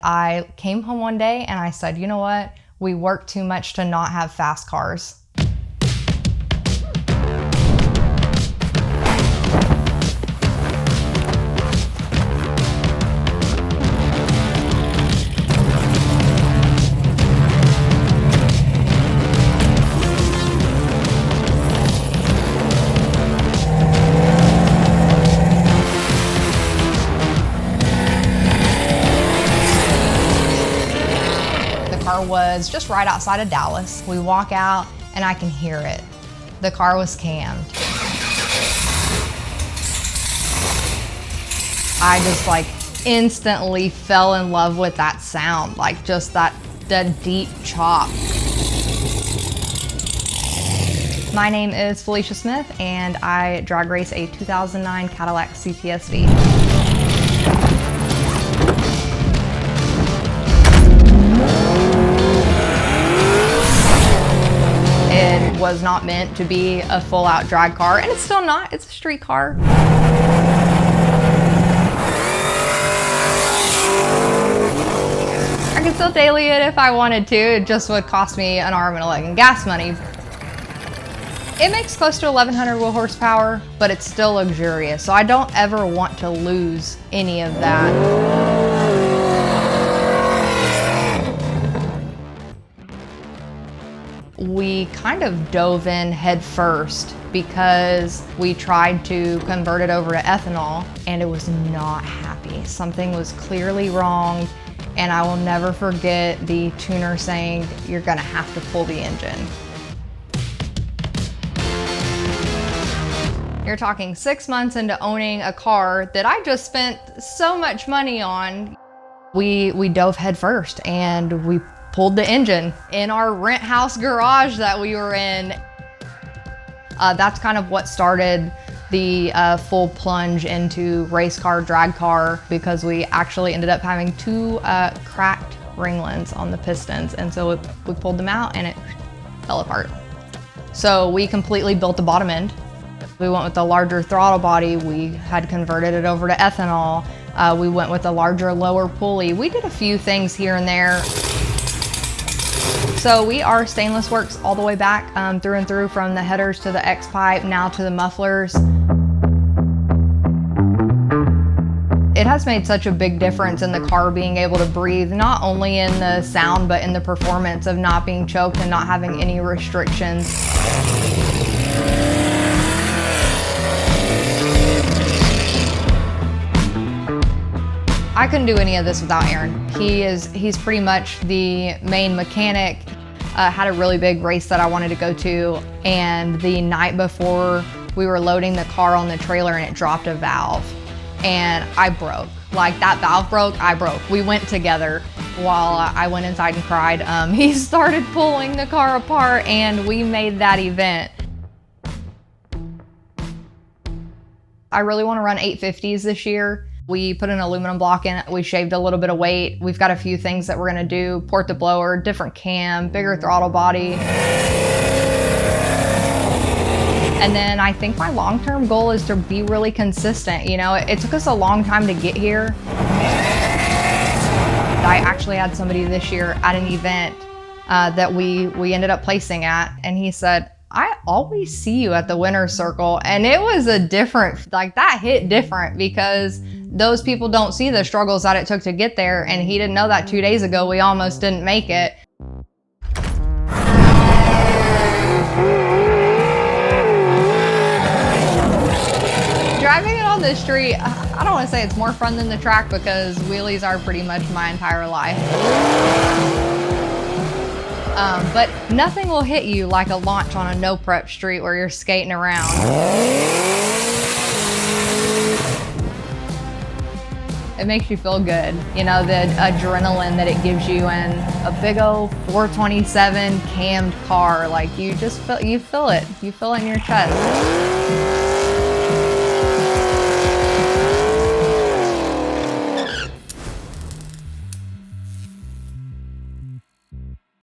I came home one day and I said, you know what? We work too much to not have fast cars. Was just right outside of Dallas. We walk out and I can hear it. The car was cammed. I just like instantly fell in love with that sound, like just that deep chop. My name is Felicia Smith and I drag race a 2009 Cadillac CTSV. It was not meant to be a full-out drag car, and it's still not. It's a street car. I could still daily it if I wanted to. It just would cost me an arm and a leg in gas money. It makes close to 1,100 wheel horsepower, but it's still luxurious, so I don't ever want to lose any of that. We kind of dove in head first because we tried to convert it over to ethanol and it was not happy. Something was clearly wrong, and I will never forget the tuner saying, "You're gonna have to pull the engine." You're talking 6 months into owning a car that I just spent so much money on. We dove head first and we pulled the engine in our rent house garage that we were in. That's kind of what started the full plunge into race car, drag car, because we actually ended up having two cracked ringlets on the pistons. And so we pulled them out and it fell apart. So we completely built the bottom end. We went with the larger throttle body. We had converted it over to ethanol. We went with a larger, lower pulley. We did a few things here and there. So we are stainless works all the way back through and through, from the headers to the X-pipe, now to the mufflers. It has made such a big difference in the car being able to breathe, not only in the sound, but in the performance of not being choked and not having any restrictions. I couldn't do any of this without Aaron. He's pretty much the main mechanic. Had a really big race that I wanted to go to, and the night before we were loading the car on the trailer and it dropped a valve and I broke. Like that valve broke, I broke. We went together while I went inside and cried. He started pulling the car apart and we made that event. I really want to run 850s this year. We put an aluminum block in it. We shaved a little bit of weight. We've got a few things that we're gonna do. Port the blower, different cam, bigger throttle body. And then I think my long-term goal is to be really consistent. You know, it took us a long time to get here. I actually had somebody this year at an event that we ended up placing at, and he said, "I always see you at the winner's circle." And it was a different, like that hit different, because those people don't see the struggles that it took to get there. And he didn't know that 2 days ago we almost didn't make it. Driving it on the street, I don't want to say it's more fun than the track, because wheelies are pretty much my entire life. But nothing will hit you like a launch on a no prep street where you're skating around. It makes you feel good. You know, the adrenaline that it gives you, and a big old 427 cammed car, like you feel it. You feel it in your chest.